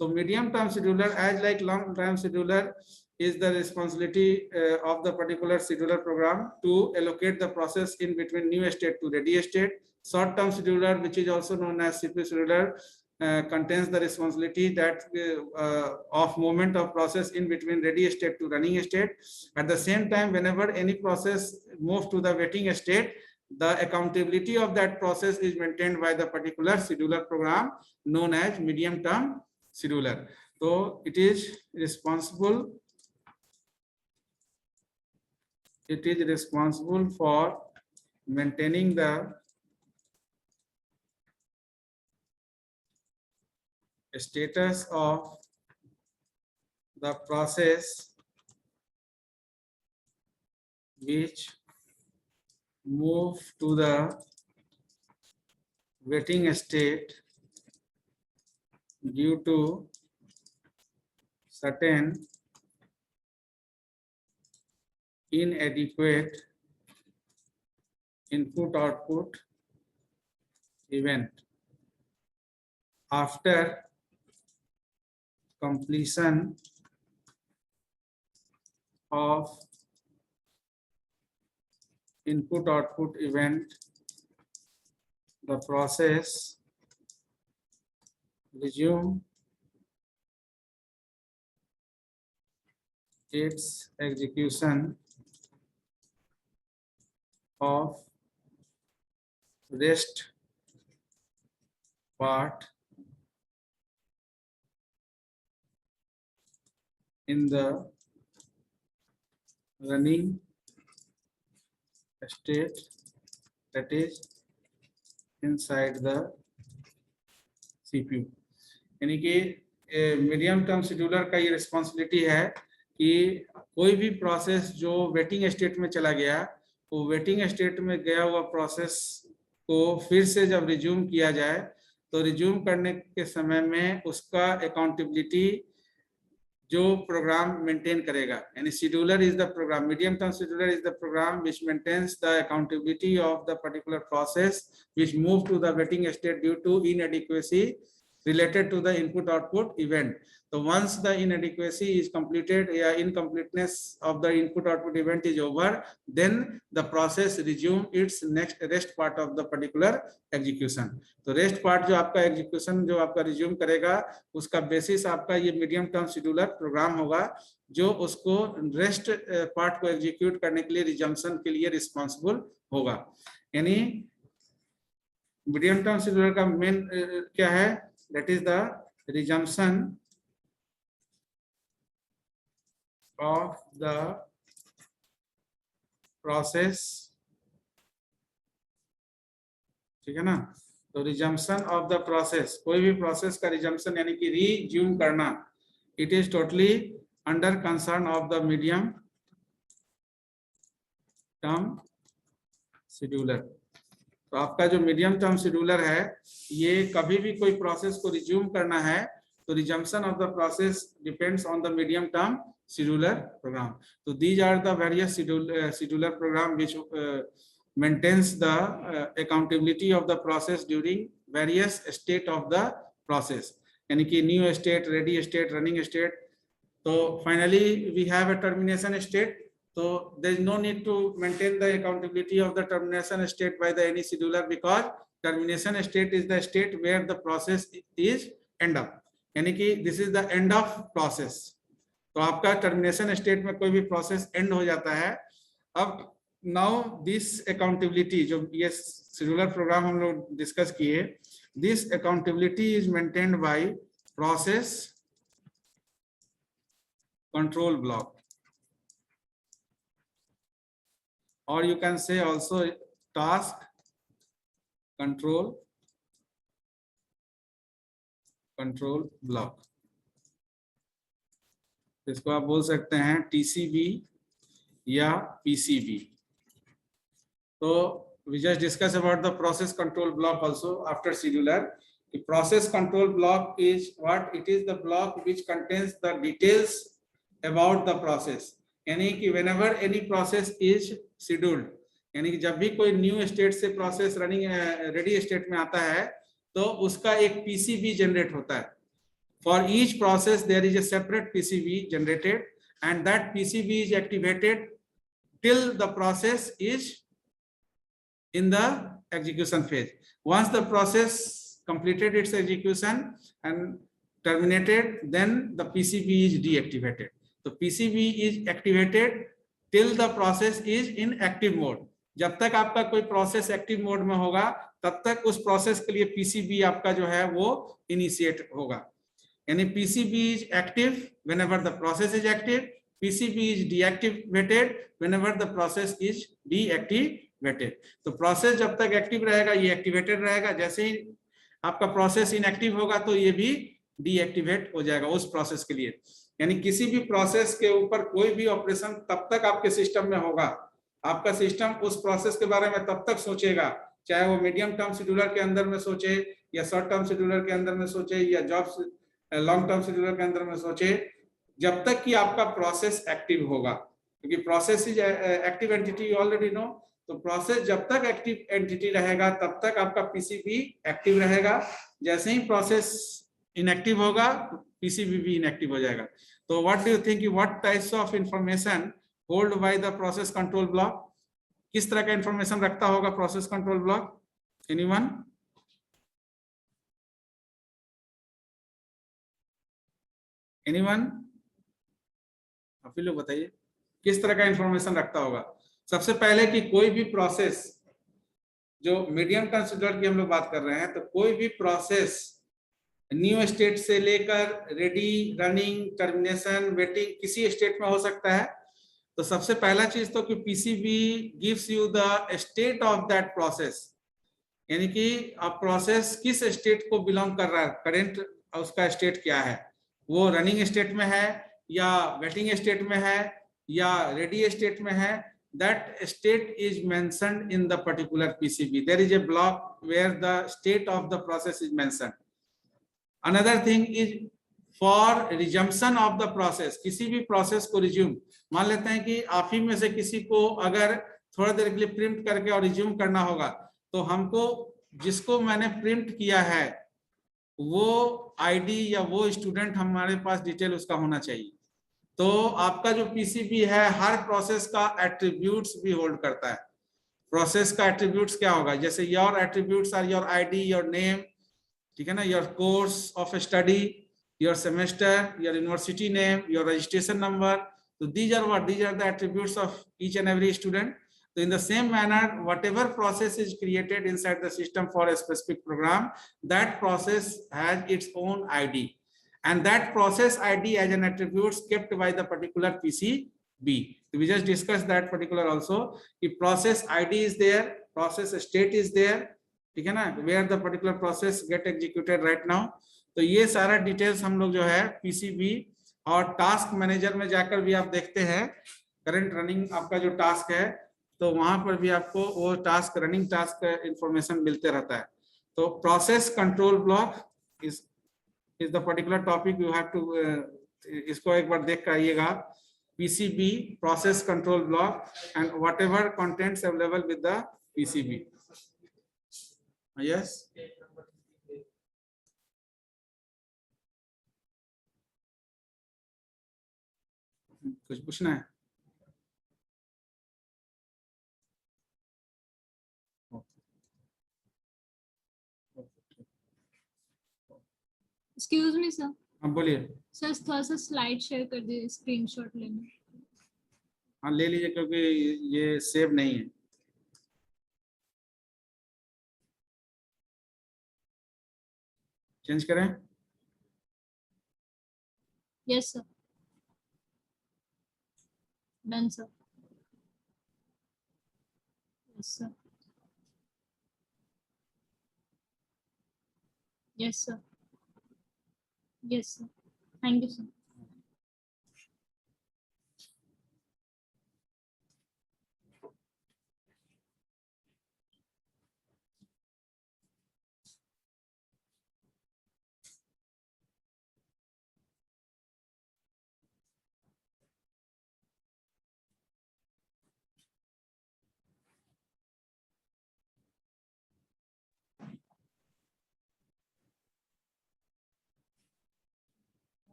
तो medium term scheduler as like long term scheduler is the responsibility of the particular scheduler program to allocate the process in between new state to ready state. Short term scheduler, which is also known as CPU scheduler, contains the responsibility that of movement of process in between ready state to running state. At the same time, whenever any process moves to the waiting state, the accountability of that process is maintained by the particular scheduler program known as medium term scheduler. So it is responsible for maintaining the status of the process which move to the waiting state due to certain inadequate input output event after completion of input output event. The process resume its execution of rest part in the running state, that is inside the CPU। यानी कि medium term scheduler का ये responsibility है कि कोई भी process जो waiting state में चला गया, वो वेटिंग स्टेट में गया हुआ प्रोसेस को फिर से जब रिज्यूम किया जाए, तो रिज्यूम करने के समय में उसका अकाउंटेबिलिटी जो प्रोग्राम मेंटेन करेगा। यानी scheduler is the program, medium term scheduler is the program which maintains the accountability of the particular process which move to the waiting state due to inadequacy related to the input output event. So once the inadequacy is completed, incompleteness of the input output event is over, then the process resume its next rest part of the particular execution. तो rest part जो आपका execution जो आपका resume करेगा, उसका basis आपका ये medium term scheduler program होगा, जो उसको rest part को execute करने के लिए resumption के लिए responsible होगा. यानी medium term scheduler का main क्या है? That is the resumption of the process. ठीक है ना? तो resumption of the process, कोई भी process का resumption यानी कि resume करना, it is totally under concern of the medium term scheduler. तो आपका जो मीडियम टर्म शेड्यूलर है, ये कभी भी कोई प्रोसेस को रिज्यूम करना है तो resumption of the process depends on the medium term scheduler program. So these are the various scheduler program which maintains the accountability of the process during various state of the process. यानी कि new state, ready state, running state. So finally we have a termination state. So there is no need to maintain the accountability of the termination state by the any scheduler, because termination state is the state where the process is end up. यानी कि this is the end of process. तो आपका termination state में कोई भी process and हो जाता है. अब नाउ दिस अकाउंटेबिलिटी जो ये शेड्यूलर प्रोग्राम हम लोग डिस्कस किए, this accountability is maintained by process control block, और you can say also task control block. इसको आप बोल सकते हैं टीसीबी या पीसीबी. तो we just discuss about the process control block also after scheduler. The process control block is what? It is the block which contains the details about the process. यानी कि whenever any process is scheduled, यानी कि जब भी कोई new state से process running ready state में आता है तो उसका एक PCB generate होता है. For each process there is a separate PCB generated, and that PCB is activated till the process is in the execution phase. Once the process completed its execution and terminated, then the PCB is deactivated. So PCB is activated till the process is in active mode. जब तक आपका कोई process active mode में होगा तब तक उस process के लिए PCB आपका जो है वो initiate होगा. यानी PCB is active whenever the process is active, PCB is deactivated whenever the process is deactivated. तो process जब तक active रहेगा ये activated रहेगा, जैसे ही आपका process inactive होगा तो ये भी deactivate हो जाएगा उस process के लिए. यानी किसी भी process के ऊपर कोई भी ऑपरेशन तब तक आपके सिस्टम में होगा, आपका सिस्टम उस process के बारे में तब तक सोचेगा, चाहे वो मीडियम टर्म शेड्यूलर के अंदर में सोचे या शॉर्ट टर्म शेड्यूलर के अंदर में सोचे या जॉब लॉन्ग टर्म शेड्यूलर के अंदर में सोचे, जब तक कि आपका प्रोसेस एक्टिव होगा. क्योंकि process is active entity, already know. तो प्रोसेस जब तक एक्टिव एंटिटी रहेगा तब तक आपका पीसीबी एक्टिव रहेगा. जैसे ही प्रोसेस इनएक्टिव होगा पीसीबी भी इनएक्टिव हो जाएगा. तो what do you think, what types of information hold by the process control block? किस तरह का इंफॉर्मेशन रखता होगा process control block? Anyone? Anyone? आप लोग बताइए किस तरह का इंफॉर्मेशन रखता होगा. सबसे पहले कि कोई भी प्रोसेस, जो मीडियम टर्म शेड्यूलर की हम लोग बात कर रहे हैं, तो कोई भी प्रोसेस न्यू स्टेट से लेकर रेडी, रनिंग, टर्मिनेशन, वेटिंग किसी स्टेट में हो सकता है. तो सबसे पहला चीज तो कि PCB gives you the state of that process, यानी कि अब प्रोसेस किस स्टेट को बिलोंग कर रहा है, करेंट उसका स्टेट क्या है, वो रनिंग स्टेट में है या वेटिंग स्टेट में है या रेडी स्टेट में है. That state is mentioned in the particular PCB. There is a block where the state of the process is mentioned. Another thing is for resumption of the process. किसी भी process को resume, मान लेते हैं कि आप ही में से किसी को अगर थोड़ा देर के लिए प्रिंट करके और resume करना होगा, तो हमको जिसको मैंने प्रिंट किया है वो आईडी या वो स्टूडेंट हमारे पास डिटेल उसका होना चाहिए। तो आपका जो पीसीबी है हर प्रोसेस का एट्रीब्यूट्स भी होल्ड करता है। प्रोसेस का एट्रीब्यूट्स क्या होगा, जैसे your attributes are your ID, your name, ठीक है ना, your course of study, your semester, your university name, your registration number. तो these are the attributes of each and every student. So in the same manner, whatever process is created inside the system for a specific program, that process has its own ID, and that process ID as an attribute kept by the particular PCB. So we just discussed that particular also. If process ID is there, process state is there, ठीक है ना, where the particular process get executed right now. तो ये सारा details हम लोग जो है पीसीबी और टास्क मैनेजर में जाकर भी आप देखते हैं करंट रनिंग आपका जो टास्क है, तो वहां पर भी आपको वो टास्क रनिंग टास्क का इंफॉर्मेशन मिलते रहता है। तो process control block is the particular topic you have to, इसको एक बार देख कर आइएगा। PCB process control block and whatever contents available with the PCB. Yes, कुछ पूछना है? Excuse me sir. हाँ बोलिए। सर थोड़ा सा स्लाइड शेयर कर दीजिए, स्क्रीनशॉट लेना। हाँ ले लीजिए, क्योंकि ये सेव नहीं है। चेंज करें? Yes sir, done sir. Yes sir, yes sir, yes sir, thank you sir.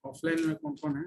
Offline में कौन कौन है?